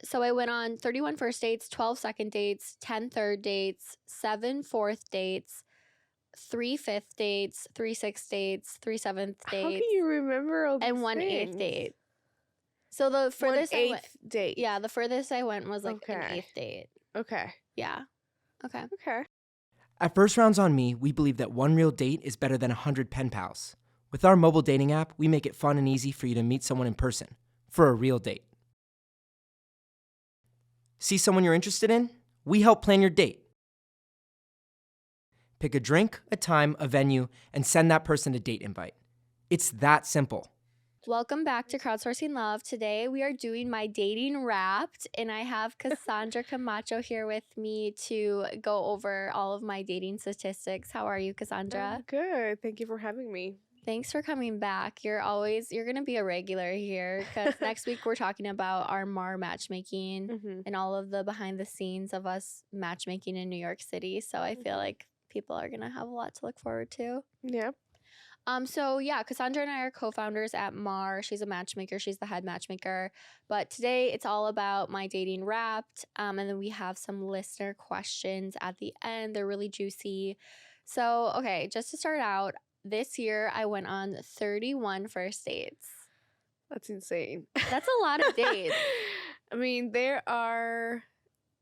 So I went on 31 first dates, 12 second dates, 10 third dates, 7 fourth dates, 3 fifth dates, 3 sixth dates, 3 seventh dates. How can you remember all these and 1 things? eighth date. So the furthest 1 8th date. Yeah, the furthest I went was like an 8th date. Okay. Yeah. Okay. Okay. At First Rounds on Me, we believe that one real date is better than 100 pen pals. With our mobile dating app, we make it fun and easy for you to meet someone in person for a real date. See someone you're interested in? We help plan your date. Pick a drink, a time, a venue, and send that person a date invite. It's that simple. Welcome back to Crowdsourcing Love. Today we are doing my dating wrapped, and I have Cassandra Camacho here with me to go over all of my dating statistics. How are you, Cassandra? I'm good. Thank you for having me. Thanks for coming back. You're going to be a regular here because next week we're talking about our Maar matchmaking and all of the behind the scenes of us matchmaking in New York City. So I feel like people are going to have a lot to look forward to. Yeah. So yeah, Cassandra and I are co-founders at Maar. She's a matchmaker. She's the head matchmaker. But today it's all about my dating wrapped. And then we have some listener questions at the end. They're really juicy. So, okay, just to start out, this year I went on 31 first dates. That's insane. That's a lot of dates. I mean, there are...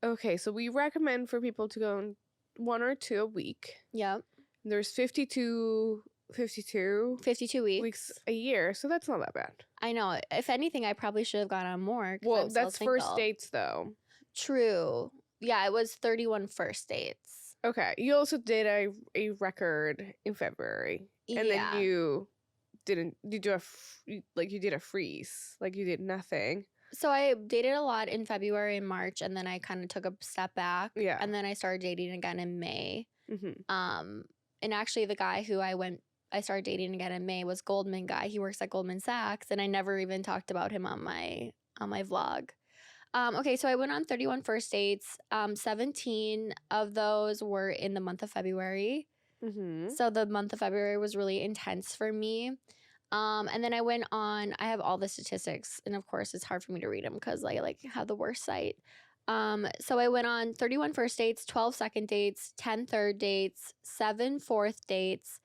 Okay, so we recommend for people to go on 1 or 2 a week. Yep. There's 52 weeks a year, so that's not that bad. I know. If anything, I probably should have gone on more. Well, that's first dates, though. True. Yeah, it was 31 first dates. Okay. You also did a record in February, and then you didn't. You did a freeze, like you did nothing. So I dated a lot in February and March, and then I kind of took a step back. Yeah. And then I started dating again in May. Mm-hmm. And actually, the guy who I started dating again in May was Goldman guy. He works at Goldman Sachs, and I never even talked about him on my vlog. Okay, so I went on 31 first dates. 17 of those were in the month of February. Mm-hmm. So the month of February was really intense for me. And then I have all the statistics, and of course it's hard for me to read them because I have the worst sight. So I went on 31 first dates, 12 second dates, 10 third dates, 7 fourth dates,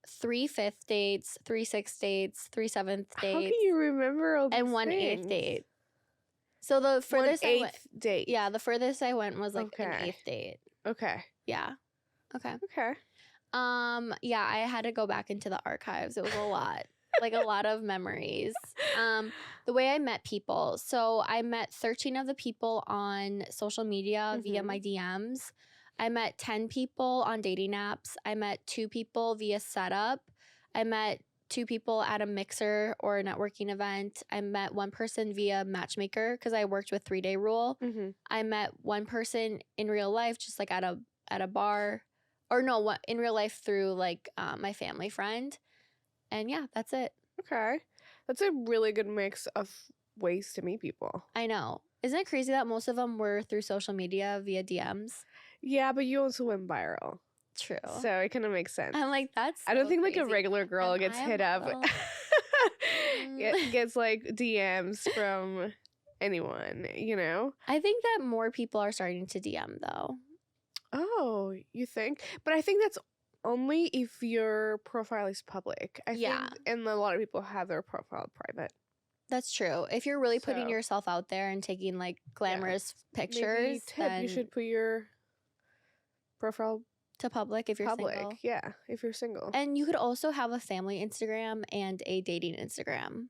3 fifth dates, 3 sixth dates, 3 seventh dates. How can you remember all these and 1 things? 8th date. So the furthest 1 8th date. Yeah, the furthest I went was an 8th date. Okay. Yeah. Okay. Okay. Yeah, I had to go back into the archives. It was a lot. Like a lot of memories. The way I met people. So I met 13 of the people on social media via my DMs. I met 10 people on dating apps. I met 2 people via setup. I met 2 people at a mixer or a networking event. I met 1 person via matchmaker because I worked with 3-day rule. I met 1 person in real life, just like at a bar, or no, in real life through my family friend. And yeah, that's it. Okay. That's a really good mix of ways to meet people. I know. Isn't it crazy that most of them were through social media via DMs? Yeah, but you also went viral. True. So it kind of makes sense. I'm like, that's I don't think crazy. a regular girl gets hit up. Gets DMs from anyone, you know? I think that more people are starting to DM though. Oh, you think? But I think that's only if your profile is public. I think, and a lot of people have their profile private. That's true. If you're really putting yourself out there and taking glamorous pictures, then you should put your profile to public if you're single. Yeah, if you're single. And you could also have a family Instagram and a dating Instagram.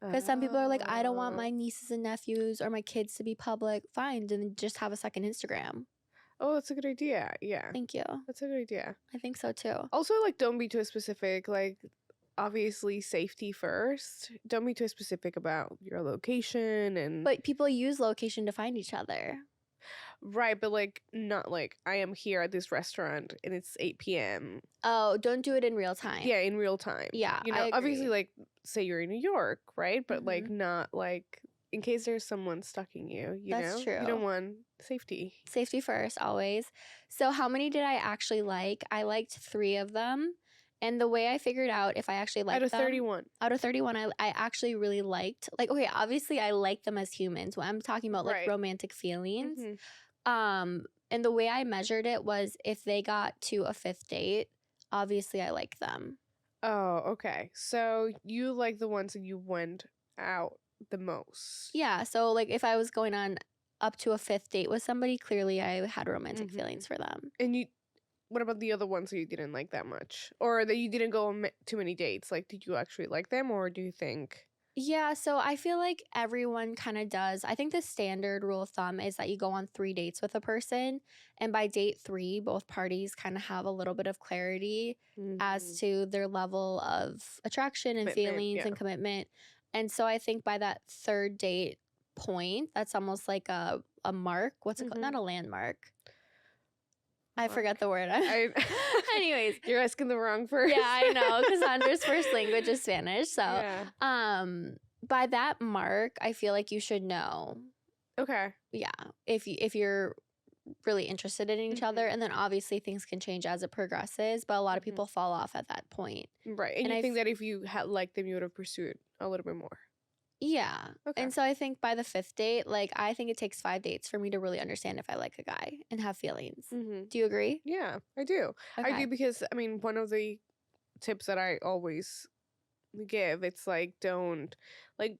Because some people are like, I don't want my nieces and nephews or my kids to be public. Fine, then just have a second Instagram. Oh, that's a good idea. Yeah. Thank you. That's a good idea. I think so too. Also, don't be too specific. Obviously, safety first. Don't be too specific about your location But people use location to find each other. Right, but not I am here at this restaurant and it's 8 p.m. Oh, don't do it in real time. Yeah, in real time. Yeah, you know, obviously, say you're in New York, right? But not in case there's someone stalking you. That's true. You don't want safety. Safety first, always. So how many did I actually like? I liked 3 of them. And the way I figured out if I actually liked Out them. of 31. Out of 31, I actually really liked, like, okay, obviously I like them as humans. When I'm talking about like Right. romantic feelings. Mhm. And the way I measured it was if they got to a 5th date, obviously I like them. Oh, okay. So you like the ones that you went out the most. Yeah. So like if I was going on up to a 5th date with somebody, clearly I had romantic Mhm. feelings for them. And what about the other ones that you didn't like that much? Or that you didn't go on too many dates? Like, did you actually like them, or do you think? Yeah, so I feel like everyone kind of does. I think the standard rule of thumb is that you go on 3 dates with a person, and by date 3, both parties kind of have a little bit of clarity as Mhm. to their level of attraction and Commitment, feelings yeah. and commitment. And so I think by that 3rd date point, that's almost like a mark. What's it called? Mhm. Not a landmark. I Mark. forgot the word. Anyways, You're asking the wrong person. yeah, I know. Cassandra's first language is Spanish. So, Yeah. by that mark, I feel like you should know. Okay. Yeah, if you're really interested in each other, Mhm. and then obviously things can change as it progresses, but a lot of Mhm. people fall off at that point. Right. And you think that if you had liked them, you would have pursued a little bit more. Yeah. Okay. And so I think by the 5th date, like I think it takes 5 dates for me to really understand if I like a guy and have feelings. Mhm. Do you agree? Yeah, I do. I Okay. do, because I mean, one of the tips that I always give, it's like, don't, like,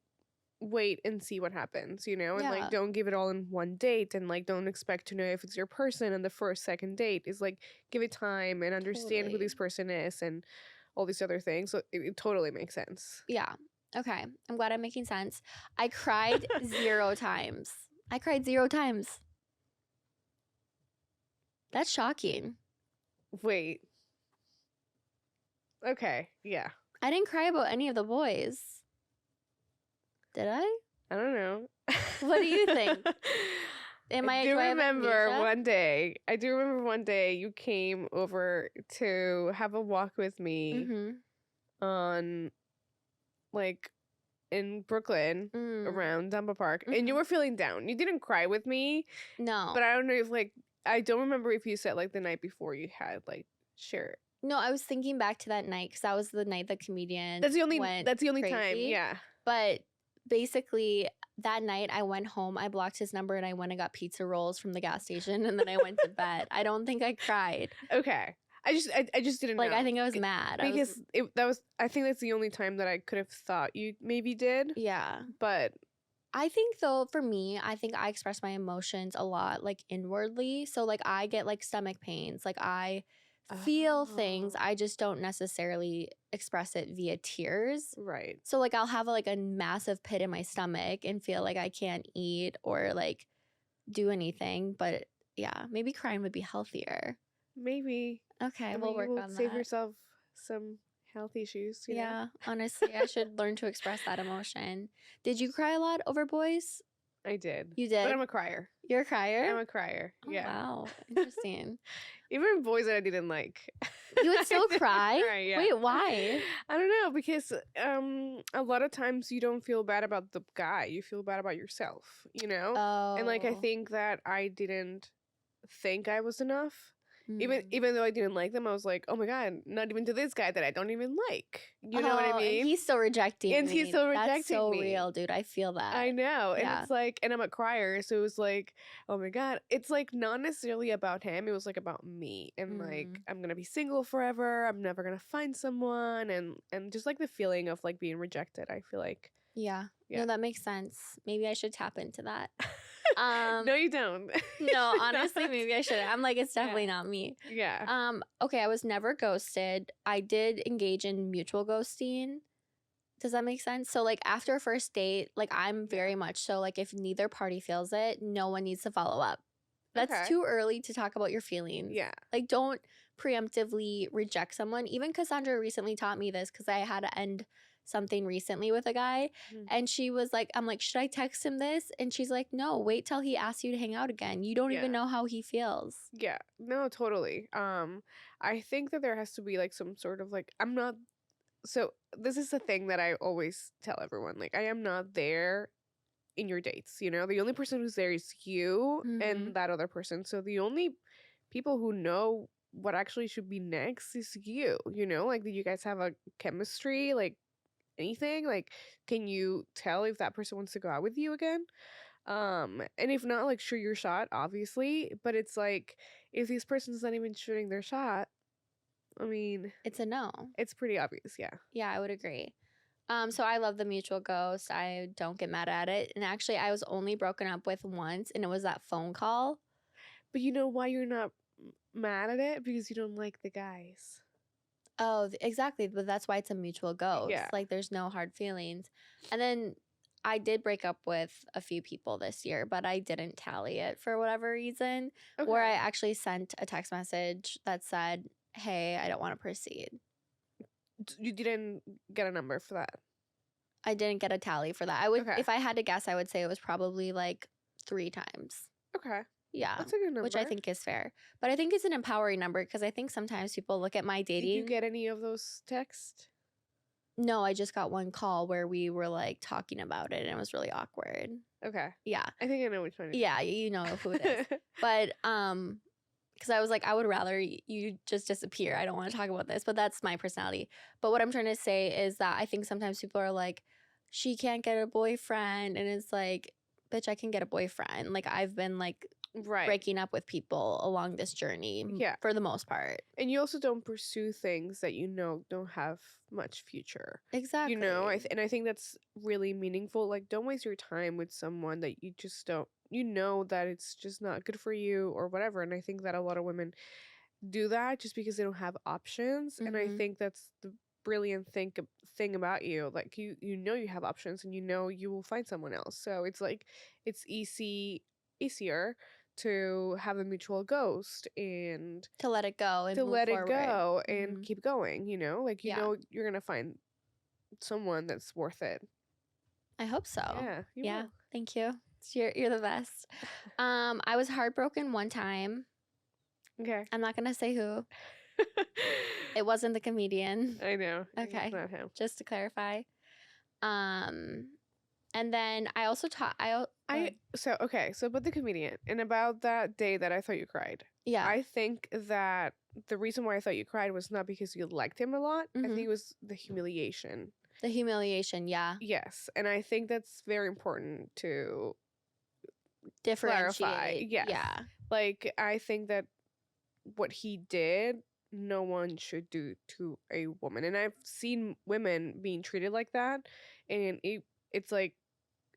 wait and see what happens, and Yeah. like, don't give it all in one date, and like, don't expect to know if it's your person on the first, second date. Is like, give it time and understand who Totally. this person is and all these other things. So it totally makes sense. Yeah. Okay. I'm glad I'm making sense. I cried 0 times. I cried 0 times. That's shocking. Wait. Okay. Yeah. I didn't cry about any of the boys. Did I? I don't know. What do you think? Do I have remember amnesia? one day. I do remember one day you came over to have a walk with me Mm-hmm. on, like, in Brooklyn around Dumba Park, and you Mhm. were feeling down. You didn't cry with me, No. but I don't know if, like, I don't remember if you said, like, the night before you had, like, share. No, I was thinking back to that night because that was the night the comedian That's the only went time. crazy. Yeah. But basically, that night I went home, I blocked his number, and I went and got pizza rolls from the gas station, and then I went to bed. I don't think I cried. Okay. I just didn't Like, know. I think I was mad. Because I think that's the only time that I could have thought you maybe did. Yeah. But I think though, for me, I think I express my emotions a lot like inwardly. So like I get like stomach pains. Like I feel things. Oh. I just don't necessarily express it via tears. Right. So like I'll have like a massive pit in my stomach and feel like I can't eat or like do anything. But yeah, maybe crying would be healthier. Maybe. Okay, I we'll mean, work you will on save that. yourself some health issues, you know? Yeah, honestly, I should learn to express that emotion. Did you cry a lot over boys? I did. You did? But I'm a crier. You're a crier? I'm a crier. Oh, Yeah. wow. Interesting. Even boys that I didn't like. You would still cry? Yeah. Wait, why? I don't know, because a lot of times you don't feel bad about the guy. You feel bad about yourself, Oh. And like, I think that I didn't think I was enough. Mm. Even though I didn't like them, I was like, oh my God, not even to this guy that I don't even like. You know what I mean? And he's still rejecting And me. he's still That's rejecting so me. real, dude. I feel that. I know. And Yeah. it's like, and I'm a crier. So it was like, oh my God. It's like not necessarily about him. It was like about me. And like, I'm going to be single forever. I'm never going to find someone. And just like the feeling of like being rejected, I feel like. Yeah. Yeah. No, that makes sense. Maybe I should tap into that. No, you don't. No, honestly, maybe I should. I'm like, it's definitely Yeah. not me. Yeah. Okay, I was never ghosted. I did engage in mutual ghosting. Does that make sense? So like after a first date, like I'm very much so like if neither party feels it, no one needs to follow up. That's Okay. too early to talk about your feelings. Yeah. Like don't preemptively reject someone. Even Cassandra recently taught me this because I had to end something recently with a guy. And she was like, I'm like, should I text him this? And she's like, no, wait till he asks you to hang out again. You don't even Yeah. know how he feels. Yeah. No, totally. I think that there has to be like some sort of like, so this is the thing that I always tell everyone. Like, I am not there in your dates, the only person who's there is you Mhm. and that other person. So the only people who know what actually should be next is you, you know? Like, do you guys have a chemistry? Like, anything? Like, can you tell if that person wants to go out with you again? And if not, like, shoot your shot, obviously. But it's like, if this person's not even shooting their shot, I mean, It's a no. it's pretty obvious, yeah. Yeah, I would agree. So I love the mutual ghost. I don't get mad at it. And actually, I was only broken up with once, and it was that phone call. But you know why you're not mad at it? Because you don't like the guys. Oh, exactly. But that's why it's a mutual ghost. Yeah. Like, there's no hard feelings. And then I did break up with a few people this year, but I didn't tally it for whatever reason. Okay. Or I actually sent a text message that said, hey, I don't want to proceed. You didn't get a number for that. I didn't get a tally for that. I would, Okay. if I had to guess, I would say it was probably like 3 times. Okay. Yeah. That's a good number. Which I think is fair. But I think it's an empowering number because I think sometimes people look at my dating. Did you get any of those texts? No, I just got one call where we were like talking about it and it was really awkward. Okay. Yeah. I think I know which one. Yeah, you know who it is. But because I was like, I would rather you just disappear. I don't want to talk about this, but that's my personality. But what I'm trying to say is that I think sometimes people are like, she can't get a boyfriend. And it's like, bitch, I can get a boyfriend. Like, I've been like breaking up with people along this journey for the most part. And you also don't pursue things that you know don't have much future. Exactly. You know, and I think that's really meaningful. Like, don't waste your time with someone that you just don't, you know, that it's just not good for you or whatever. And I think that a lot of women do that just because they don't have options. Mm-hmm. And I think that's the brilliant thing about you. Like, you know you have options and you know you will find someone else. So it's like, it's easier to have a mutual ghost and to let it go and and keep going, you know? Like, you know you're going to find someone that's worth it. I hope so. Yeah. You will. Thank you. You're the best. I was heartbroken one time. Okay. I'm not going to say who. It wasn't the comedian. I know. Okay. It's not him. Just to clarify. And then I also so about the comedian and about that day that I thought you cried. Yeah. I think that the reason why I thought you cried was not because you liked him a lot. Mm-hmm. I think it was the humiliation. The humiliation, yeah. Yes. And I think that's very important to differentiate. Clarify. Yes. Yeah. Like, I think that what he did, no one should do to a woman. And I've seen women being treated like that. And it's like,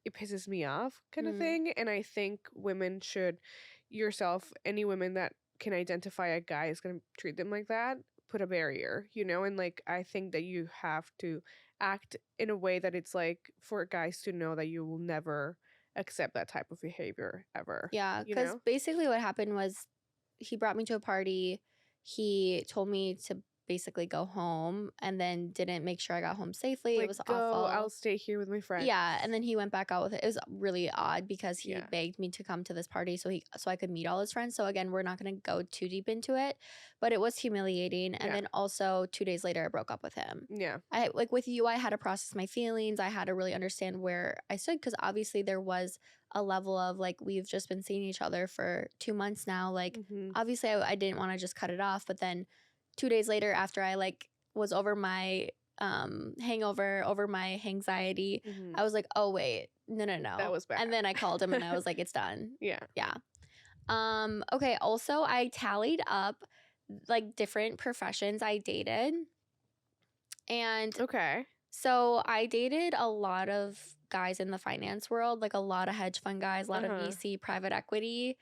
it pisses me off kind of thing. And I think women should, any women that can identify a guy is going to treat them like that, put a barrier, you know? And like, I think that you have to act in a way that it's like for guys to know that you will never accept that type of behavior ever. Yeah, because basically what happened was he brought me to a party. He told me to basically go home and then didn't make sure I got home safely. Like, it was awful. I'll stay here with my friends. Yeah, and then he went back out with it. It was really odd because he begged me to come to this party so I could meet all his friends. So again, we're not going to go too deep into it, but it was humiliating. And then also 2 days later, I broke up with him. Yeah, with you, I had to process my feelings. I had to really understand where I stood because obviously there was a level of like, we've just been seeing each other for 2 months now. Like, obviously I didn't want to just cut it off, but then 2 days later, after I like was over my hangover, over my anxiety, I was like, oh wait, no. That was bad. And then I called him and I was like, it's done. Yeah. Okay. Also, I tallied up like different professions I dated. And so I dated a lot of guys in the finance world, like a lot of hedge fund guys, a lot of VC, private equity.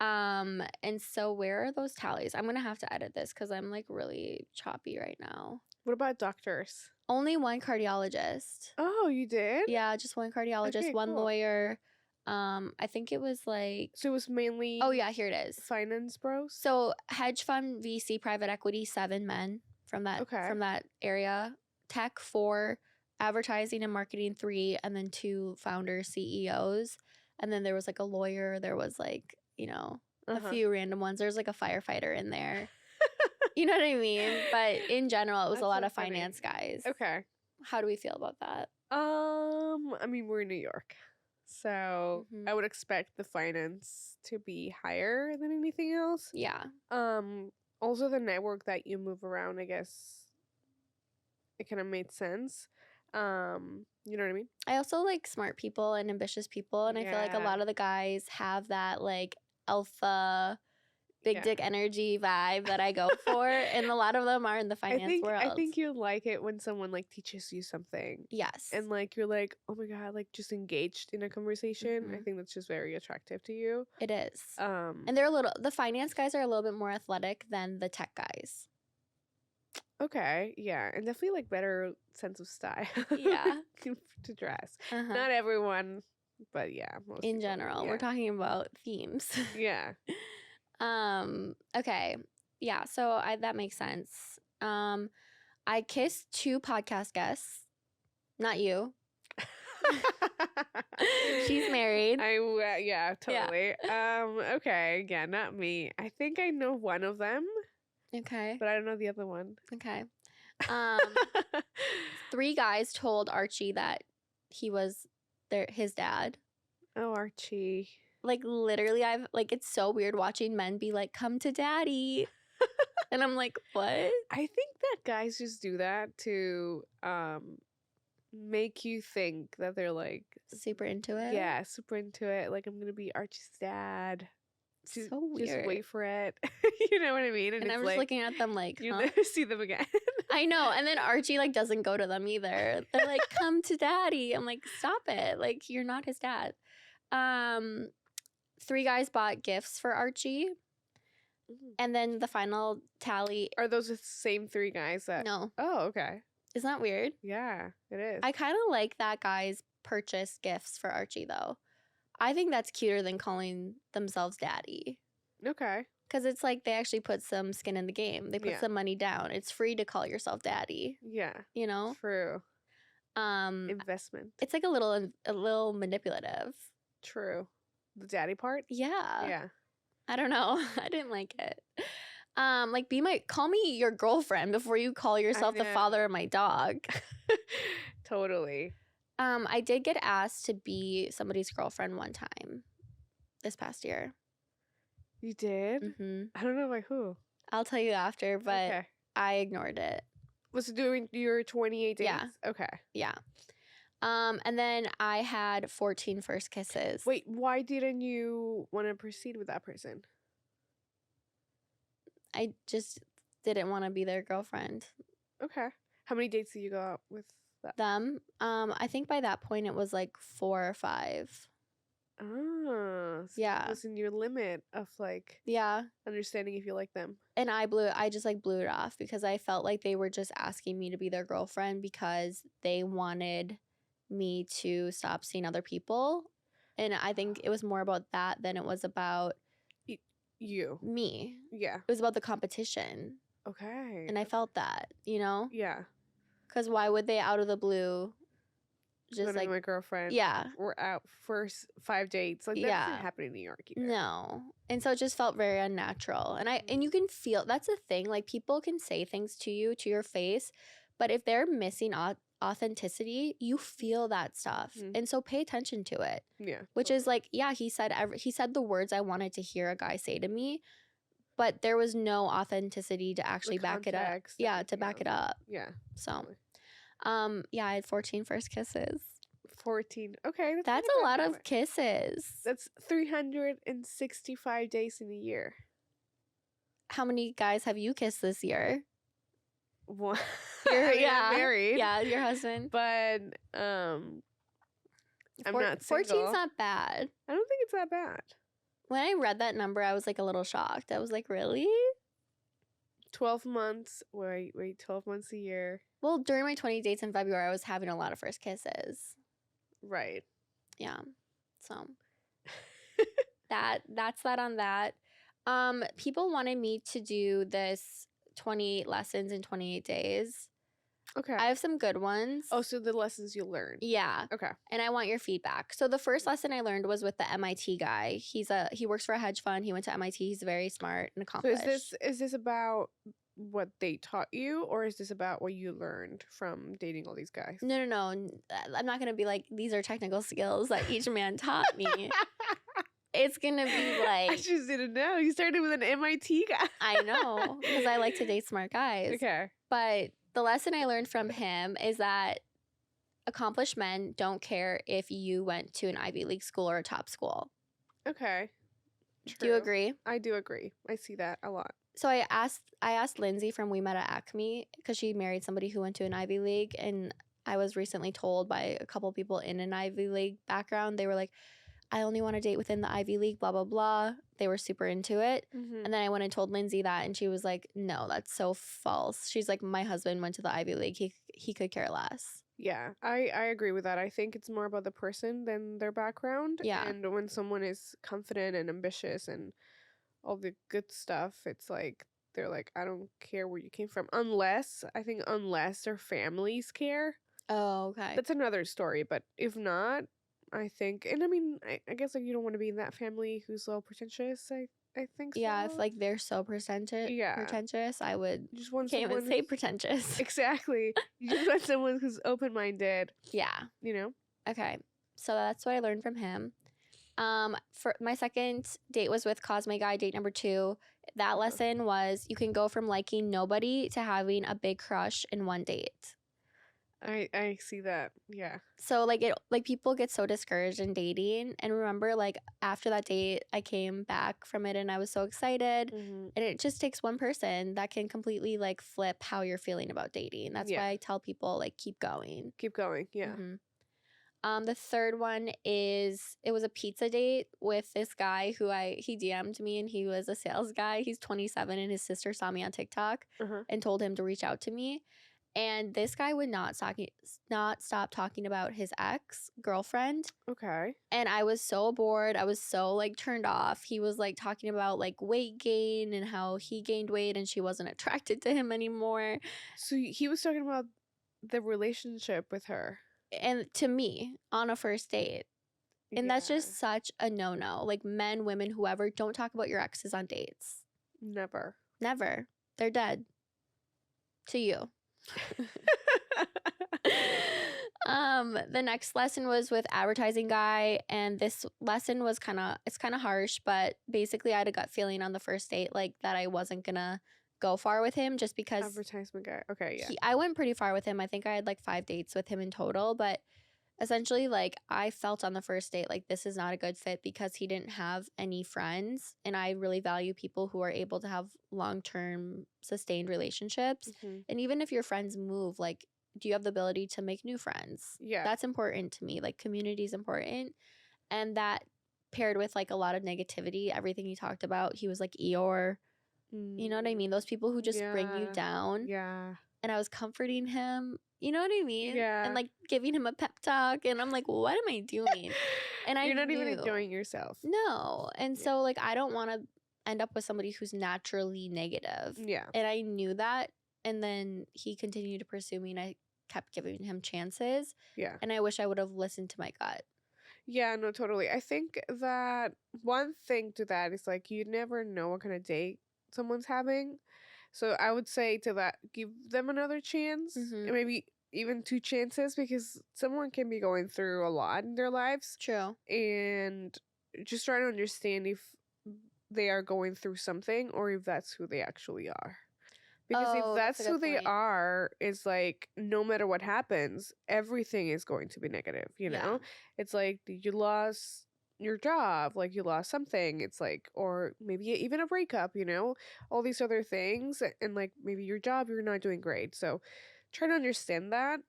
And so where are those tallies? I'm going to have to edit this because I'm like really choppy right now. What about doctors? Only one cardiologist. Oh, you did? Yeah, just one cardiologist, one lawyer. I think it was like... So it was mainly... Oh, yeah, here it is. Finance bros? So hedge fund, VC, private equity, 7 men from that area. Tech, 4. Advertising and marketing, 3. And then 2 founders, CEOs. And then there was like a lawyer. There was like... you know, a few random ones. There's like a firefighter in there. You know what I mean? But in general, it was a lot of finance guys. Okay. How do we feel about that? I mean, we're in New York. So I would expect the finance to be higher than anything else. Yeah. Also, the network that you move around, I guess it kind of made sense. You know what I mean? I also like smart people and ambitious people, and I feel like a Yeah. lot of the guys have that like alpha big Yeah. dick energy vibe that I go for, and a lot of them are in the finance world. I think you like it when someone like teaches you something. Yes. And like you're like, oh my god, like just engaged in a conversation. I Mhm. think that's just very attractive to you. It is. And they're the finance guys are a little bit more athletic than the tech guys. okay, yeah, and definitely like better sense of style. Yeah. To dress. Uh-huh. Not everyone, but yeah, most In people, general, yeah. we're talking about themes. Yeah. Okay. Yeah, so that makes sense. I kissed 2 podcast guests. Not you. She's married. Yeah, totally. Okay, yeah, not me. I think I know one of them, Okay. but I don't know the other one. Okay. 3 guys told Archie that he was his dad. Oh, Archie. Like literally, it's so weird watching men be like, "Come to daddy," and I'm like, "What?" I think that guys just do that to make you think that they're like Super into it. yeah, super into it. Like I'm gonna be Archie's dad. Just, So weird. Just wait for it. You know what I mean? And it's I'm just like, looking at them like, you huh? never see them again. I know. And then Archie like doesn't go to them either. They're like, "Come to daddy." I'm like, "Stop it. Like you're not his dad." 3 guys bought gifts for Archie. And then the final tally. Are those the same 3 guys that No. Oh, okay. Isn't that weird? Yeah, it is. I kind of like that guys purchased gifts for Archie though. I think that's cuter than calling themselves daddy. Okay. Because it's like they actually put some skin in the game. They put Yeah. some money down. It's free to call yourself daddy. Yeah. You know? True. Investment. Investment. It's like a little manipulative. True. The daddy part? Yeah. Yeah. I don't know. I didn't like it. Like call me your girlfriend before you call yourself the father of my dog. Totally. I did get asked to be somebody's girlfriend one time this past year. You did? Mm-hmm. I don't know by who. I'll tell you after, but Okay. I ignored it. Was it during your 28 days? Yeah. Okay. Yeah. And then I had 14 first kisses. Wait, why didn't you want to proceed with that person? I just didn't want to be their girlfriend. Okay. How many dates did you go out with them? I think by that point it was like 4 or 5. Oh. So Yeah. it was in your limit of like understanding if you like them. And I just like blew it off because I felt like they were just asking me to be their girlfriend because they wanted me to stop seeing other people. And I think it was more about that than it was about you. Me. Yeah. It was about the competition. Okay. And I felt that, you know? Yeah. Because why would they out of the blue just like my girlfriend? Yeah. We're out for 5 dates. Like that doesn't happen in New York either. No. And so it just felt very unnatural. And you can feel, that's the thing, like people can say things to you, to your face, but if they're missing authenticity, you feel that stuff. And so pay attention to it. Yeah. Which is like, yeah, he said the words I wanted to hear a guy say to me, but there was no authenticity to actually back it up. Yeah, to back it up. Yeah. So, yeah, I had 14 first kisses. 14. Okay. That's a lot of kisses. That's 365 days in a year. How many guys have you kissed this year? One. I'm married. Yeah, your husband. But I'm not single. 14's not bad. I don't think it's that bad. When I read that number, I was like a little shocked. I was like, really? 12 months. Wait, 12 months a year. Well, during my 20 dates in February, I was having a lot of first kisses. Right. Yeah. So that's that on that. People wanted me to do this 28 lessons in 28 days. Okay. I have some good ones. Oh, so the lessons you learned. Yeah. Okay. And I want your feedback. So the first lesson I learned was with the MIT guy. He works for a hedge fund. He went to MIT. He's very smart and accomplished. So is this about what they taught you, or is this about what you learned from dating all these guys? No. I'm not going to be like, these are technical skills that each man taught me. It's going to be I like, just didn't know. You started with an MIT guy. I know, because I like to date smart guys. Okay. But the lesson I learned from him is that accomplished men don't care if you went to an Ivy League school or a top school. Okay. True. Do you agree? I do agree. I see that a lot. So I asked Lindsay from We Met at Acme, because she married somebody who went to an Ivy League, and I was recently told by a couple people in an Ivy League background, they were like, I only want to date within the Ivy League, blah, blah, blah. They were super into it. Mm-hmm. And then I went and told Lindsay that, and she was like, no, that's so false. She's like, my husband went to the Ivy League. He could care less. Yeah, I agree with that. I think it's more about the person than their background. Yeah. And when someone is confident and ambitious and all the good stuff, it's like, they're like, I don't care where you came from. Unless their families care. Oh, okay. That's another story. But if not, I think, and I mean, I guess like you don't want to be in that family who's a little pretentious. I think so. Yeah, if like they're so pretentious, I would You just want can't even someone say pretentious. Exactly. You just want someone who's open-minded, Yeah. you know? Okay. So that's what I learned from him. For my second date was with Cosme Guy, date number 2. That lesson was you can go from liking nobody to having a big crush in one date. I see that. Yeah. So people get so discouraged in dating, and remember, like, after that date I came back from it and I was so excited. Mm-hmm. And it just takes one person that can completely like flip how you're feeling about dating. That's why I tell people like keep going. Keep going. Yeah. Mm-hmm. The third one is it was a pizza date with this guy who he DM'd me, and he was a sales guy. He's 27 and his sister saw me on TikTok and told him to reach out to me. And this guy would not stop talking about his ex-girlfriend. Okay. And I was so bored. I was so like turned off. He was like talking about like weight gain and how he gained weight and she wasn't attracted to him anymore. So he was talking about the relationship with her. And to me, on a first date. And that's just such a no-no. Like men, women, whoever, don't talk about your exes on dates. Never. They're dead. To you. The next lesson was with advertising guy, and this lesson was kind of harsh, but basically I had a gut feeling on the first date like that I wasn't gonna go far with him just because advertisement guy. Okay, yeah. I went pretty far with him. I think I had like 5 dates with him in total, but essentially like I felt on the first date like this is not a good fit because he didn't have any friends, and I really value people who are able to have long-term sustained relationships. And even if your friends move, like, do you have the ability to make new friends? Yeah. That's important to me. Like, community is important. And that paired with like a lot of negativity, everything he talked about, he was like Eeyore. You know what I mean? Those people who just bring you down. Yeah. And I was comforting him. You know what I mean? Yeah. And like giving him a pep talk. And I'm like, what am I doing? And You're not even enjoying yourself. No. And so like I don't want to end up with somebody who's naturally negative. Yeah. And I knew that. And then he continued to pursue me, and I kept giving him chances. Yeah. And I wish I would have listened to my gut. Yeah, no, totally. I think that one thing to that is like you never know what kind of date someone's having. So I would say to that, give them another chance, and maybe even 2 chances, because someone can be going through a lot in their lives. True. And just try to understand if they are going through something or if that's who they actually are. Because if that's who they are, it's like no matter what happens, everything is going to be negative, you know? It's like you lost your job, like you lost something. It's like, or maybe even a breakup, you know? All these other things. And like maybe your job, you're not doing great. So try to understand that.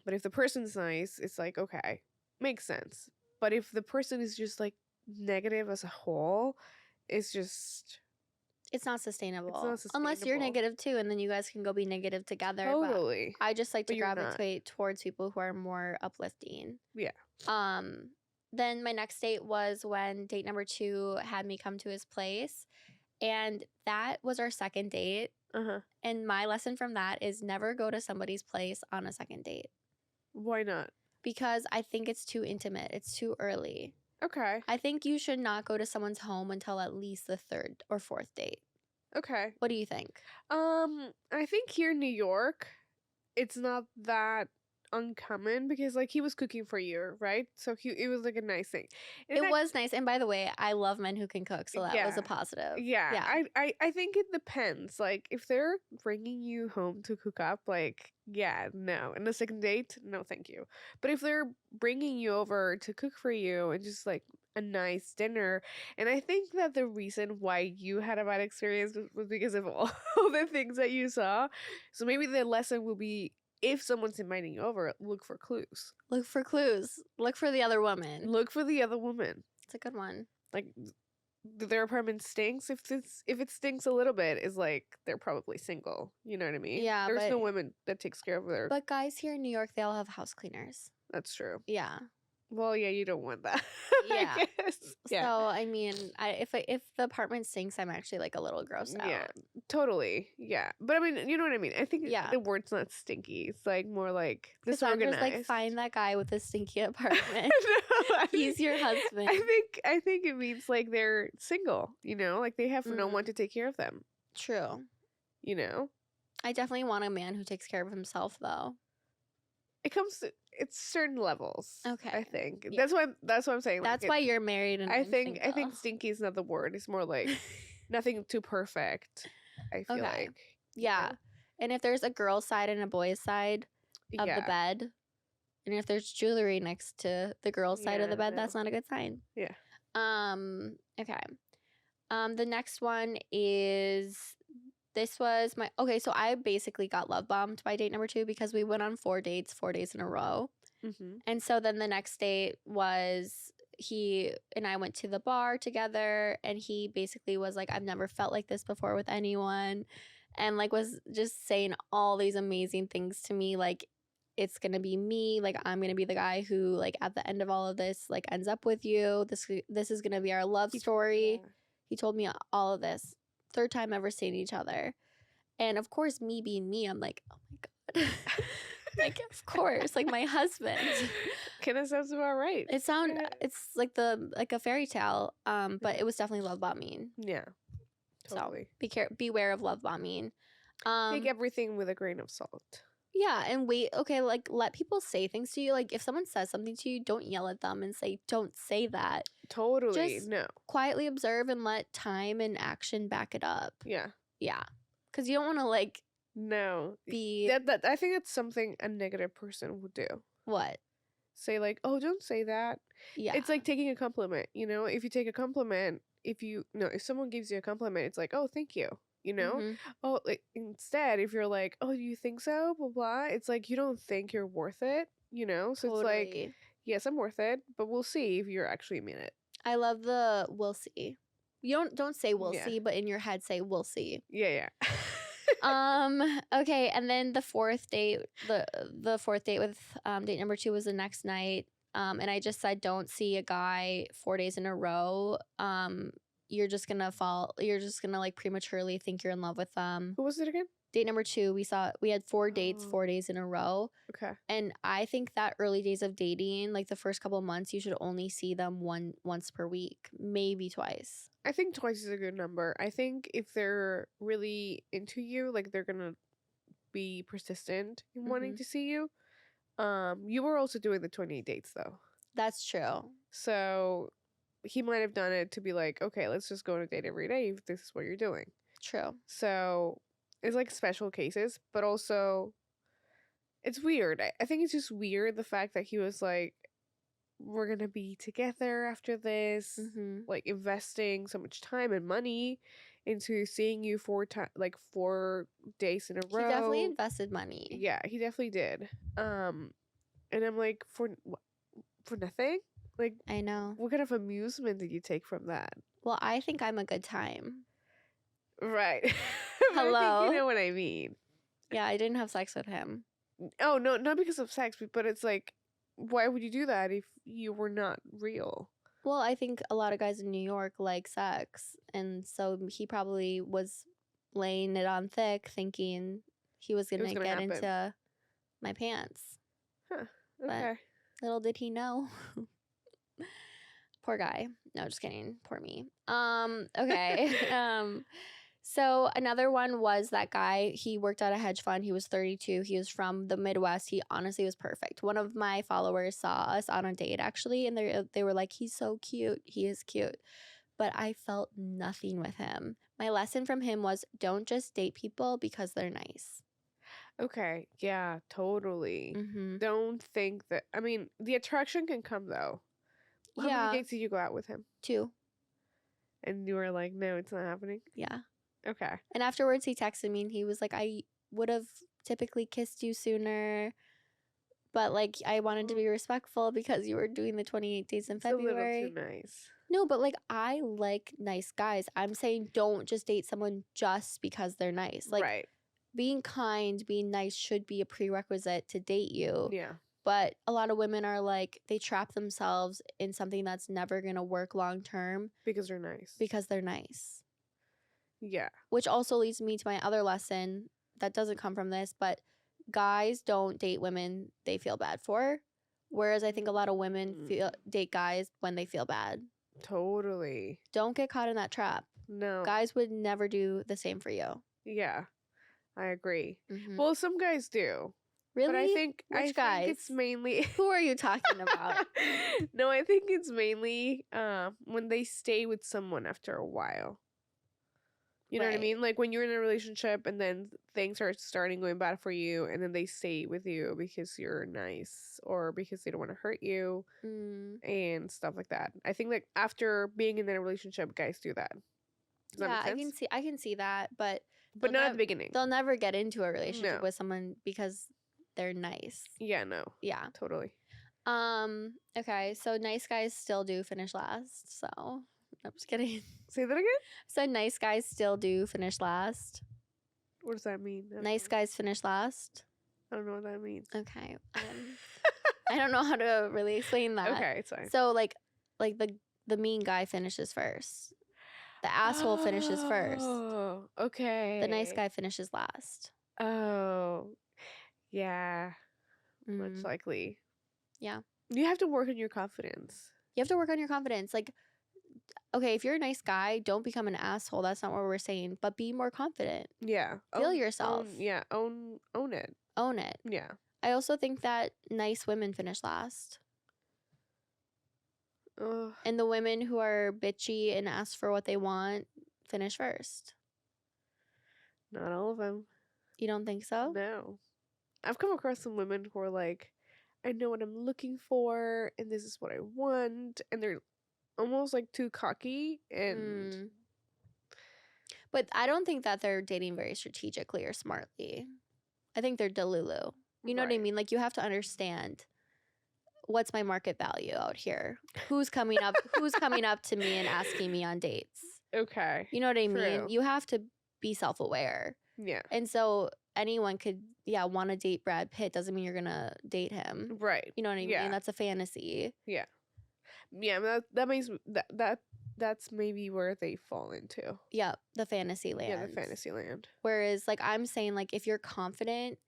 But if the person's nice, it's like, okay, makes sense. But if the person is just like negative as a whole, it's not sustainable. Unless you're negative too, and then you guys can go be negative together. Totally. But I just like to gravitate towards people who are more uplifting. Yeah. Then my next date was when date number 2 had me come to his place. And that was our second date. And my lesson from that is never go to somebody's place on a second date. Why not? Because I think it's too intimate. It's too early. Okay. I think you should not go to someone's home until at least the 3rd or 4th date. Okay. What do you think? I think here in New York, it's not that uncommon because like he was cooking for you, right? So it was like a nice thing. And It was nice. And by the way, I love men who can cook, so that was a positive. Yeah, Yeah. I think it depends. Like if they're bringing you home to cook up, like yeah, no. And the second date, no, thank you. But if they're bringing you over to cook for you and just like a nice dinner, and I think that the reason why you had a bad experience was because of all the things that you saw. So maybe the lesson will be if someone's inviting you over, look for clues. Look for clues. Look for the other woman. Look for the other woman. It's a good one. Like their apartment stinks. If it stinks a little bit, is like they're probably single. You know what I mean? Yeah, There's no but- women that takes care of their. But guys here in New York, they all have house cleaners. That's true. Yeah. Well, yeah, you don't want that. Yeah. I guess. Yeah. So I mean, if the apartment stinks, I'm actually like a little grossed out. Yeah, totally. Yeah, but I mean, you know what I mean. I think Yeah. the word's not stinky. It's like more like Cassandra's disorganized. like, find that guy with the stinky apartment. No, I He's mean- your husband. I think it means like they're single. You know, like they have no one to take care of them. True. You know, I definitely want a man who takes care of himself, though. it comes to it's certain levels. Okay. I think Yeah. that's what I'm saying. That's like, why you're married and I I'm think single. stinky is not the word. It's more like nothing too perfect. I feel Okay. like Yeah. And if there's a girl's side and a boy's side of yeah. the bed, and if there's jewelry next to the girl's side of the Yeah, bed, that's not a good sign. Yeah. Okay. The next one is this was my okay, so I basically got love bombed by date number 2 because we went on 4 dates, 4 days in a row. Mm-hmm. And so then the next date was he and I went to the bar together, and he basically was like, I've never felt like this before with anyone, and like was just saying all these amazing things to me, like it's gonna be me, like I'm gonna be the guy who like at the end of all of this like ends up with you. This is gonna be our love story. Yeah. He told me all of this. 3rd time ever seeing each other. And of course, me being me, I'm like, oh my God. Like, of course, like my husband. Kind of sounds about right. It's like a fairy tale. But it was definitely love bombing. Yeah. Totally. So beware of love bombing. Take everything with a grain of salt. Yeah, and wait, okay, like let people say things to you. Like if someone says something to you, don't yell at them and say, don't say that. Totally. Just- No. Quietly observe and let time and action back it up. Yeah. Yeah. Because you don't want to like No. be That I think that's something a negative person would do. what? Say like, oh, don't say that. Yeah. It's like taking a compliment. You know, if you take a compliment, if someone gives you a compliment, it's like, oh, thank you. You know, Mhm. oh, like instead, if you're like, oh, do you think so? Blah blah. It's like you don't think you're worth it. You know, so it's like, Totally. yes, I'm worth it, but we'll see if you're actually mean it. I love the we'll see. You don't say we'll Yeah. see, but in your head say we'll see. Yeah, yeah. Okay, and then the 4th date, the 4th date with date number 2 was the next night. And I just said don't see a guy 4 days in a row. You're just gonna like prematurely think you're in love with them. Who was it again? Date number 2, we had 4 dates, Oh. 4 days in a row. Okay. And I think that early days of dating, like the first couple of months, you should only see them once per week, maybe twice. I think twice is a good number. I think if they're really into you, like they're gonna be persistent in wanting Mhm. to see you. You were also doing the 28 dates though, That's true. so he might have done it to be like, okay, let's just go on a date every day if this is what you're doing. True. So it's like special cases, but also it's weird. I think it's just weird the fact that he was like, we're gonna be together after this, Mm-hmm. like investing so much time and money into seeing you 4 days in a He row. definitely invested money. Yeah, he definitely did. And I'm like, for nothing? Like, I know. what kind of amusement did you take from that? Well, I think I'm a good time. Right. But I think Hello? you know what I mean. Yeah, I didn't have sex with him. Oh, no, not because of sex, but it's like, why would you do that if you were not real? Well, I think a lot of guys in New York like sex. And so he probably was laying it on thick thinking he was going was to gonna get happen. into my pants. Okay. Little did he know. Poor guy. No, just kidding. Poor me. Okay. So another one was that guy. He worked at a hedge fund. He was 32. He was from the Midwest. He honestly was perfect. One of my followers saw us on a date actually, and they were like, "He's so cute. He is cute." But I felt nothing with him. My lesson from him was don't just date people because they're nice. Okay. Yeah, totally. Mm-hmm. Don't think that. I mean, the attraction can come though. How many Yeah, dates did you go out with him? 2. And you were like, no, it's not happening? Yeah. Okay. And afterwards, he texted me and he was like, I would have typically kissed you sooner, but like I wanted to be respectful because you were doing the 28 days in It's a little February. too nice. No, but like I like nice guys. I'm saying don't just date someone just because they're nice. Like right. being kind, being nice should be a prerequisite to date you. Yeah. But a lot of women are like, they trap themselves in something that's never going to work long term Because they're nice. because they're nice. Yeah. Which also leads me to my other lesson that doesn't come from this, but guys don't date women they feel bad for. Whereas I think a lot of women date guys when they feel bad. Totally. Don't get caught in that trap. No. Guys would never do the same for you. Yeah. I agree. Mm-hmm. Well, some guys do. Really? But I think Which guys? think it's mainly Who are you talking about? No, I think it's mainly when they stay with someone after a while. You know what I Right. mean? Like when you're in a relationship and then things are starting going bad for you and then they stay with you because you're nice or because they don't want to hurt you and stuff like that. I think like after being in a relationship, guys do that. Does that make sense? I can see that, but But not at the beginning. they'll never get into a relationship No. with someone because they're nice. Yeah, no. Yeah. Totally. Okay, so nice guys still do finish last. So I'm just kidding. Say that again? So nice guys still do finish last. What does that mean? Nice guys finish last. I don't know what that means. Okay. I don't know how to really explain that. Okay, it's fine. So like the mean guy finishes first. The asshole finishes first. Oh, okay. The nice guy finishes last. Oh, yeah. Much Mm. likely. Yeah. You have to work on your confidence. You have to work on your confidence. Like, okay, if you're a nice guy, don't become an asshole. That's not what we're saying. But be more confident. Yeah. Feel yourself. Own it. Own it. Yeah. I also think that nice women finish last. Ugh. And the women who are bitchy and ask for what they want finish first. Not all of them. You don't think so? No. I've come across some women who are like, I know what I'm looking for, and this is what I want, and they're almost like too cocky and But I don't think that they're dating very strategically or smartly. I think they're delulu. You know what I Right. mean? Like you have to understand what's my market value out here. Who's coming up to me and asking me on dates? Okay. You know what I mean? True. You have to be self-aware. Yeah. And so anyone could want to date Brad Pitt doesn't mean you're going to date him. Right. You know what I Yeah. mean? That's a fantasy. Yeah, that makes that's maybe where they fall into. Yeah, the fantasy land. Yeah, the fantasy land. Whereas like I'm saying like if you're confident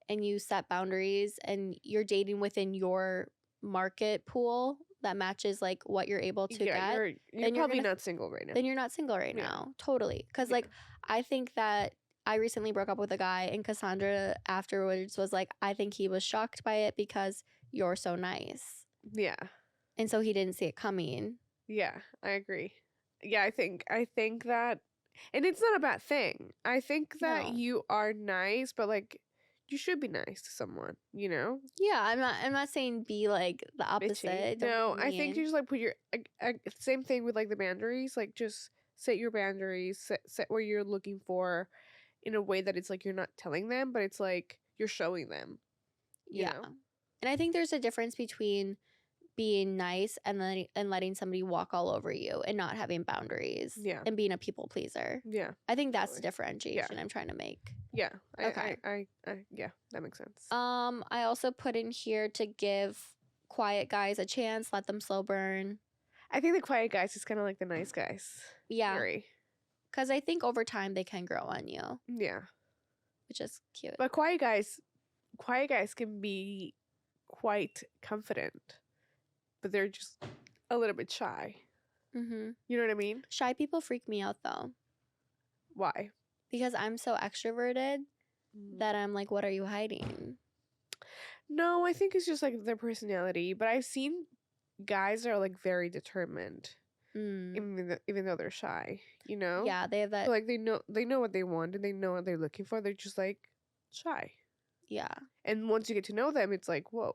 and you set boundaries and you're dating within your market pool that matches like what you're able to get, you're then you're probably gonna- not single right now. then you're not single right Yeah. now. Totally. Because Yeah. like I think that I recently broke up with a guy and Cassandra afterwards was like, I think he was shocked by it because you're so nice. Yeah. And so he didn't see it coming. Yeah, I agree. Yeah, I think that, and it's not a bad thing. I think that No. you are nice, but like you should be nice to someone, you know? Yeah, I'm not saying be like the Bitchy. opposite. Don't No, be I think mean. you just like put your same thing with like the boundaries, like just set your boundaries, set what you're looking for in a way that it's like you're not telling them, but it's like you're showing them. You know? And I think there's a difference between being nice and letting somebody walk all over you and not having boundaries. Yeah. And being a people pleaser. Yeah. I think that's the Totally. differentiation I'm trying to make. Yeah. Okay. I yeah, that makes sense. I also put in here to give quiet guys a chance, let them slow burn. I think the quiet guys is kind of like the nice guys. Yeah. Theory. Because I think over time they can grow on you, Yeah. which is cute. But quiet guys can be quite confident, but they're just a little bit shy. Mm-hmm. You know what I mean? Shy people freak me out though. Why? Because I'm so extroverted that I'm like, what are you hiding? No, I think it's just like their personality. But I've seen guys that are like very determined, even though they're shy. You know? Yeah, they have that. So, like they know what they want and they know what they're looking for. They're just like shy. Yeah. And once you get to know them, it's like, whoa,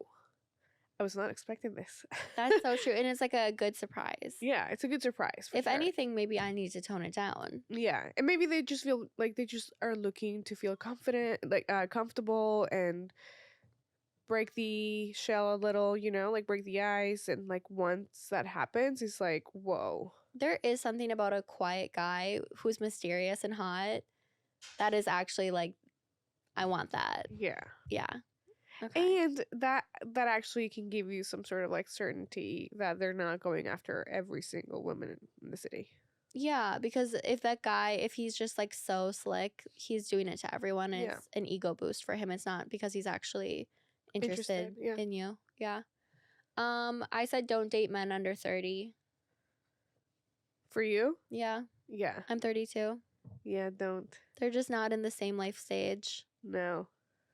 I was not expecting this. That's so true. And it's like a good surprise. Yeah, it's a good surprise. If anything, maybe I need to tone it down. Yeah, and maybe they just feel like they just are looking to feel confident, like comfortable, and break the shell a little, you know, like break the ice. And like once that happens, it's like, whoa. There is something about a quiet guy who's mysterious and hot that is actually like, I want that. Yeah. Yeah. Okay. And that actually can give you some sort of like certainty that they're not going after every single woman in the city. Yeah, because if he's just like so slick, he's doing it to everyone. And It's an ego boost for him. It's not because he's actually interested in you. Yeah. I said don't date men under 30. For you? Yeah. Yeah. I'm 32. Yeah, don't. They're just not in the same life stage. No.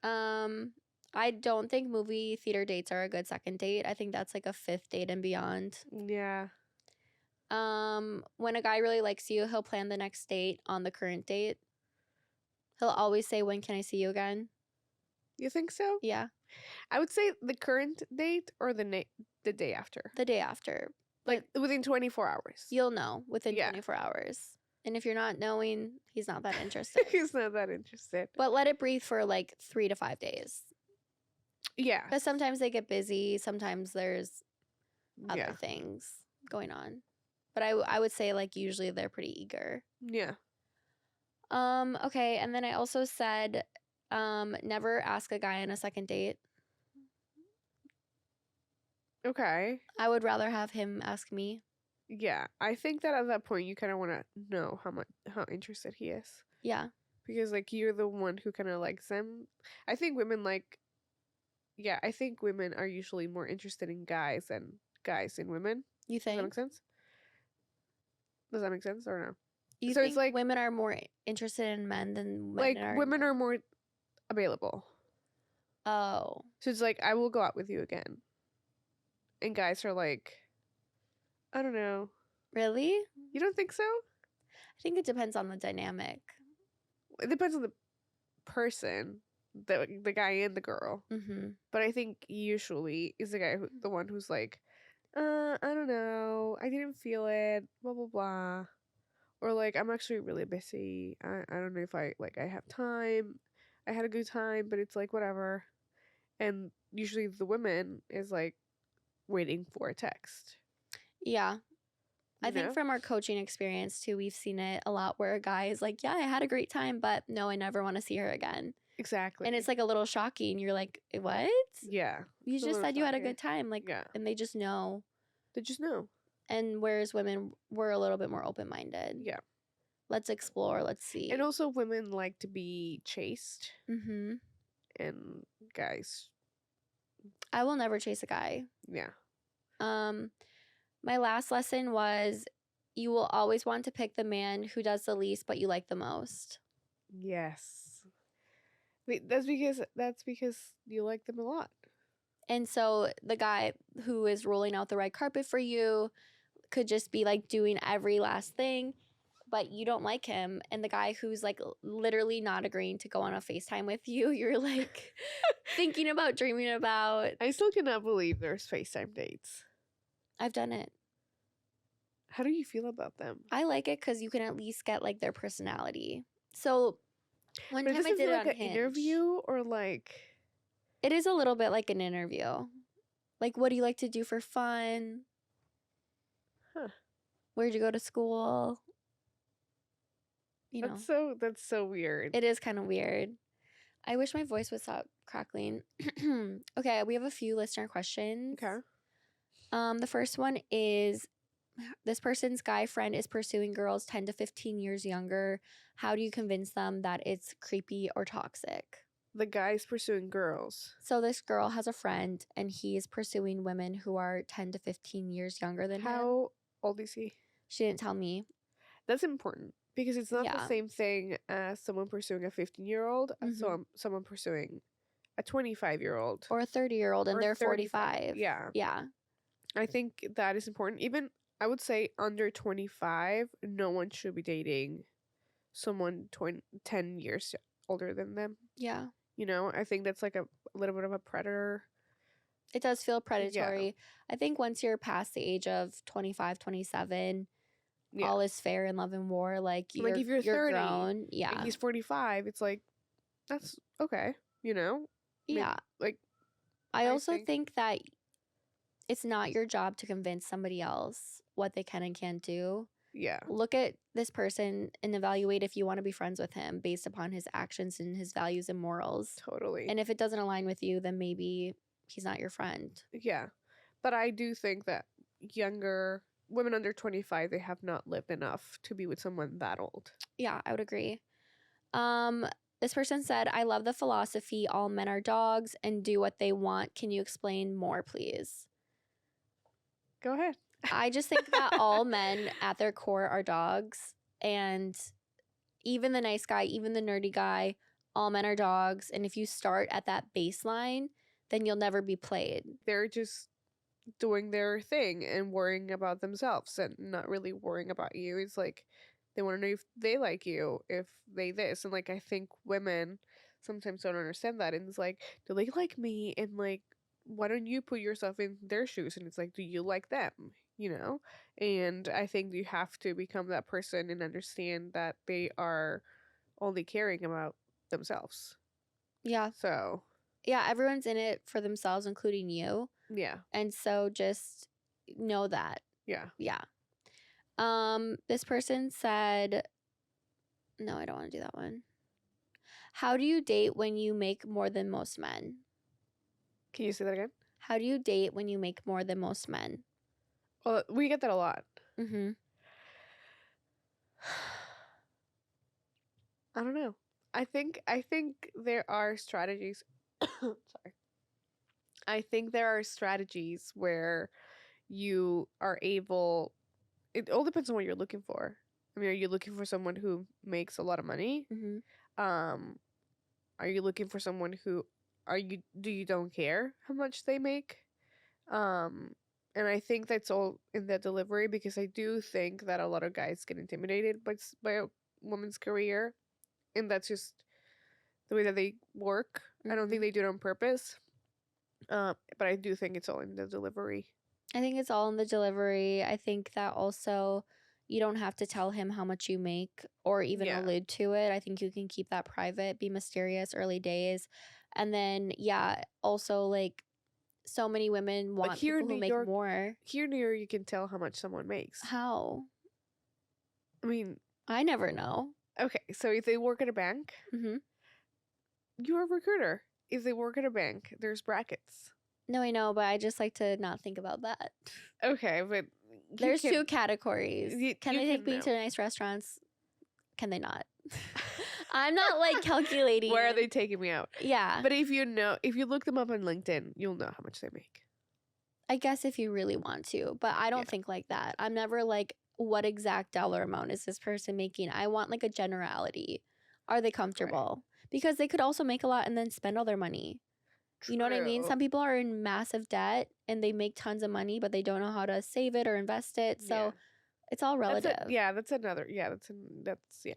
I don't think movie theater dates are a good second date. I think that's like a 5th date and beyond. Yeah. When a guy really likes you, he'll plan the next date on the current date. He'll always say, "When can I see you again?" You think so? Yeah. I would say the current date or the day after. The day after. Like within 24 hours. You'll know within 24 hours. And if you're not knowing, he's not that interested. He's not that interested. But let it breathe for like 3 to 5 days. Yeah. Because sometimes they get busy. Sometimes there's other things going on. But I would say like usually they're pretty eager. Yeah. Okay. And then I also said never ask a guy on a second date. Okay. I would rather have him ask me. Yeah. I think that at that point you kind of want to know how interested he is. Yeah. Because like you're the one who kind of likes them. I think women are usually more interested in guys than guys in women. You think? Does that make sense? Does that make sense or no? You so think it's like women are more interested in men than men like are? Women are more available. Oh. So it's like I will go out with you again. And guys are like, I don't know. Really? You don't think so? I think it depends on the dynamic. It depends on the person, the guy and the girl. Mm-hmm. But I think usually is the one who's like, I don't know, I didn't feel it, blah blah blah, or like I'm actually really busy. I don't know if I have time. I had a good time, but it's like whatever. And usually the woman is like waiting for a text. Yeah. I think know? from our coaching experience too, we've seen it a lot where a guy is like, yeah, I had a great time, but no, I never want to see her again. Exactly. And it's like a little shocking. You're like, what? Yeah. You It's a just little said you had a shocking. good time. Like, Yeah. and they just know. They just know. And whereas women were a little bit more open-minded. Yeah. Let's explore. Let's see. And also women like to be chased. Mm-hmm. And guys. I will never chase a guy. Yeah. My last lesson was you will always want to pick the man who does the least but you like the most. Yes. That's because you like them a lot. And so the guy who is rolling out the red carpet for you could just be like doing every last thing, but you don't like him. And the guy who's like literally not agreeing to go on a FaceTime with you, you're like thinking about, dreaming about. I still cannot believe there's FaceTime dates. I've done it. How do you feel about them? I like it because you can at least get like their personality. So one But time I does it did feel it like on an Hinge. interview or like It is a little bit like an interview. Like, what do you like to do for fun? Huh. Where'd you go to school? You know. That's so weird. It is kind of weird. I wish my voice would stop crackling. Okay, we have a few listener questions. Okay. The first one is, this person's guy friend is pursuing girls 10 to 15 years younger. How do you convince them that it's creepy or toxic? The guy's pursuing girls. So this girl has a friend and he is pursuing women who are 10 to 15 years younger than him. How old is he? She didn't tell me. That's important Because it's not the Yeah. same thing as someone pursuing a 15-year-old as Mhm. someone pursuing a 25-year-old. Or a 30-year-old and Or they're 35. 45. Yeah. Yeah. I think that is important. Even, I would say, under 25, no one should be dating someone 10 years older than them. Yeah. You know, I think that's like a little bit of a predator. It does feel Yeah. predatory. I think once you're past the age of 25, 27, Yeah. all is fair in love and war. Like Like if you're 30 grown. and Yeah. he's 45, it's like, that's okay, you know? Yeah. Like, I I also think- think that it's not your job to convince somebody else what they can and can't do. yeah. Look at this person and evaluate if you want to be friends with him based upon his actions and his values and morals. Totally. And if it doesn't align with you, then maybe he's not your friend. Yeah. But I do think that younger women under 25, they have not lived enough to be with someone that old. Yeah, I would agree. This person said, I love the philosophy all men are dogs and do what they want. Can you explain more, please? Go ahead. I just think that all men at their core are dogs. And even the nice guy, even the nerdy guy, all men are dogs. And if you start at that baseline, then you'll never be played. They're just doing their thing and worrying about themselves and not really worrying about you. It's like they want to know if they like you, if they this. And like, I think women sometimes don't understand that. And it's like, do they like me? And like, why don't you put yourself in their shoes? And it's like, do you like them? You know? And I think you have to become that person and understand that they are only caring about themselves. Yeah. So, Yeah, everyone's in it for themselves, including you. yeah. And so just know that. Yeah. Yeah. This person said, no, I don't want to do that one. How do you date when you make more than most men? Can you say that again? How do you date when you make more than most men? Well, we get that a lot. Mm-hmm. I don't know. I think there are strategies. Sorry. I think there are strategies where you are able. It all depends on what you're looking for. I mean, are you looking for someone who makes a lot of money? Mm-hmm. Are you looking for someone who do you don't care how much they make? And I think that's all in the delivery, because I do think that a lot of guys get intimidated by a woman's career, and that's just the way that they work. I don't think they do it on purpose. But I do think it's all in the delivery. I think it's all in the delivery. I think that also you don't have to tell him how much you make or even Yeah. allude to it. I think you can keep that private, be mysterious early days. And then, yeah, also like so many women want here in people who New make York- more. Here in New York, you can tell how much someone makes. How? I mean, I never know. okay, so if they work at a bank, Mm-hmm. you're a recruiter. If they work at a bank, there's brackets. No, I know, but I just like to not think about that. Okay, but you There's can- two categories. Can you they take can me know. to nice restaurants? Can they not? I'm not like calculating. Where are it. they taking me out? Yeah. But if you look them up on LinkedIn, you'll know how much they make. I guess if you really want to, but I don't Yeah. think like that. I'm never like, what exact dollar amount is this person making? I want like a generality. Are they comfortable? Because they could also make a lot and then spend all their money. You know what I mean? True. Some people are in massive debt and they make tons of money, but they don't know how to save it or invest it. So Yeah. it's all relative. That's another. Yeah, that's yeah.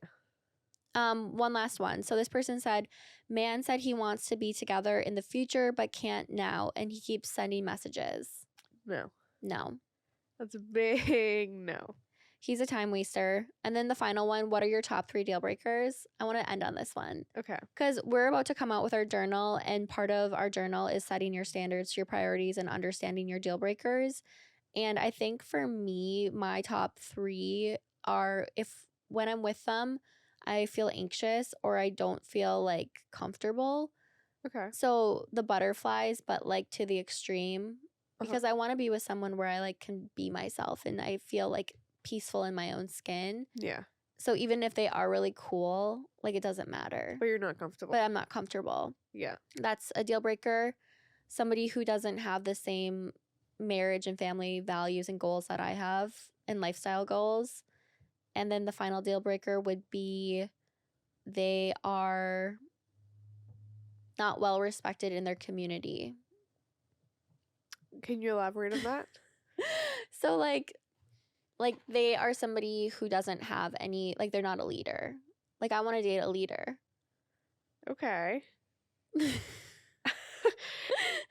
One last one. So this person said, man said he wants to be together in the future, but can't now. And he keeps sending messages. No, No. that's a big no. He's a time waster. And then the final one, what are your top 3 deal breakers? I want to end on this one Okay. because we're about to come out with our journal. And part of our journal is setting your standards, your priorities, and understanding your deal breakers. And I think for me, my top 3 are if when I'm with them, I feel anxious or I don't feel like comfortable. Okay. So the butterflies, but like to the extreme, because I want to be with someone where I like can be myself and I feel like peaceful in my own skin. Yeah, So even if they are really cool, like it doesn't matter. but you're not comfortable. But I'm not comfortable. Yeah. That's a deal breaker. Somebody who doesn't have the same marriage and family values and goals that I have and lifestyle goals. And then the final deal breaker would be they are not well respected in their community. Can you elaborate on that? So like they are somebody who doesn't have any, like they're not a leader. Like I want to date a leader. Okay.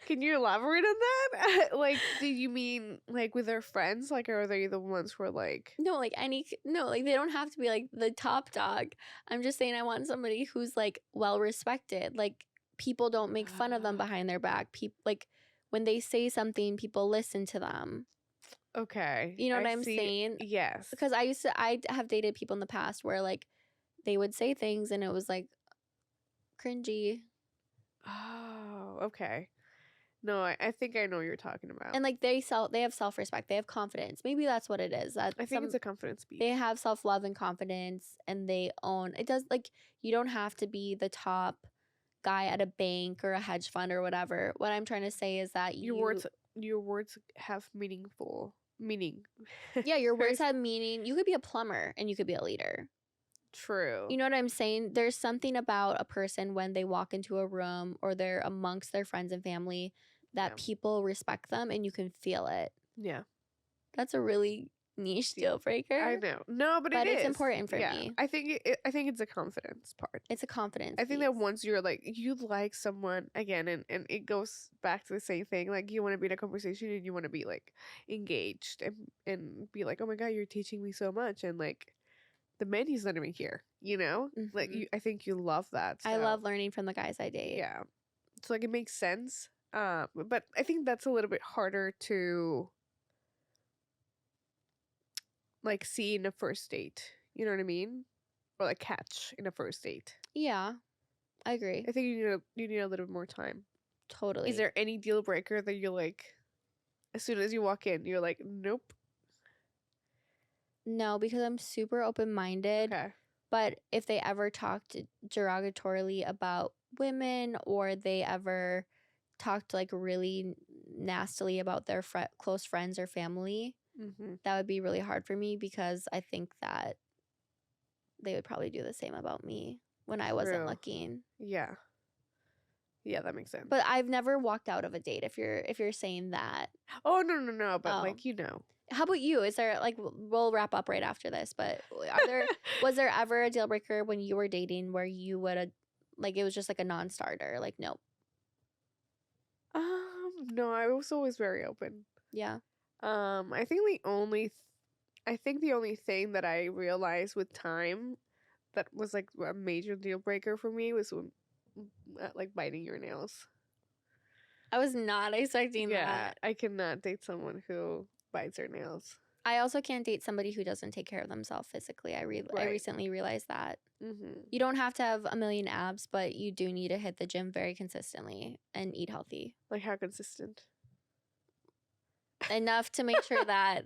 Can you elaborate on that? Like, do you mean like with their friends? Like, or are they the ones who are like? No, like they don't have to be like the top dog. I'm just saying I want somebody who's like well respected. Like people don't make fun of them behind their back. People like when they say something, people listen to them. Okay. You know what I I'm see. saying? Yes. Because I have dated people in the past where like they would say things and it was like cringy. Oh, okay. No, I think I know what you're talking about. And like they have self-respect, they have confidence. Maybe that's what it is. That I think it's a confidence piece. they have self-love and confidence and they own it. Does like you don't have to be the top guy at a bank or a hedge fund or whatever. What I'm trying to say is that your words have meaning. Yeah, your words have meaning. You could be a plumber and you could be a leader. True. You know what I'm saying? There's something about a person when they walk into a room or they're amongst their friends and family that people respect them and you can feel it. Yeah. That's a really niche deal breaker. I know. No, but it's important for me. I think it's a confidence part. It's a confidence. I think that once you're like you like someone again and it goes back to the same thing, like you want to be in a conversation and you want to be like engaged and be like, oh my god, you're teaching me so much, and like the menu's not even here, you know? Mm-hmm. Like I think you love that. So. I love learning from the guys I date. Yeah. So like it makes sense. But I think that's a little bit harder to like see in a first date. You know what I mean? Or like catch in a first date. Yeah. I agree. I think you need a little bit more time. Totally. Is there any deal breaker that you're like as soon as you walk in, you're like, nope? No, because I'm super open-minded. Okay. But if they ever talked derogatorily about women or they ever talked like really nastily about their close friends or family, that would be really hard for me because I think that they would probably do the same about me when I wasn't looking. Yeah. Yeah, that makes sense. But I've never walked out of a date if you're saying that. Oh, no, but like, you know. How about you? Is there like we'll wrap up right after this, but was there ever a deal breaker when you were dating where you would have like it was just like a non-starter, like nope? No, I was always very open. Yeah. I think the only thing that I realized with time that was like a major deal breaker for me was when, like biting your nails. I was not expecting that. I cannot date someone who bites their nails. I also can't date somebody who doesn't take care of themselves physically. I recently realized that. You don't have to have a million abs, but you do need to hit the gym very consistently and eat healthy. Like how consistent? Enough to make sure that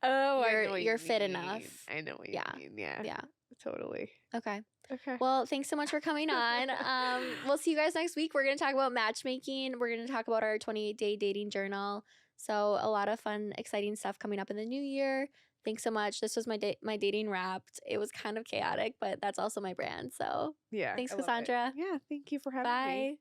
you're fit enough. I know what you mean. Yeah. Totally. Okay. Okay. Well, thanks so much for coming on. We'll see you guys next week. We're going to talk about matchmaking. We're going to talk about our 28-day dating journal. So a lot of fun, exciting stuff coming up in the new year. Thanks so much. This was my dating wrapped. It was kind of chaotic, but that's also my brand. So yeah. thanks, Cassandra. Yeah. Thank you for having me. Bye.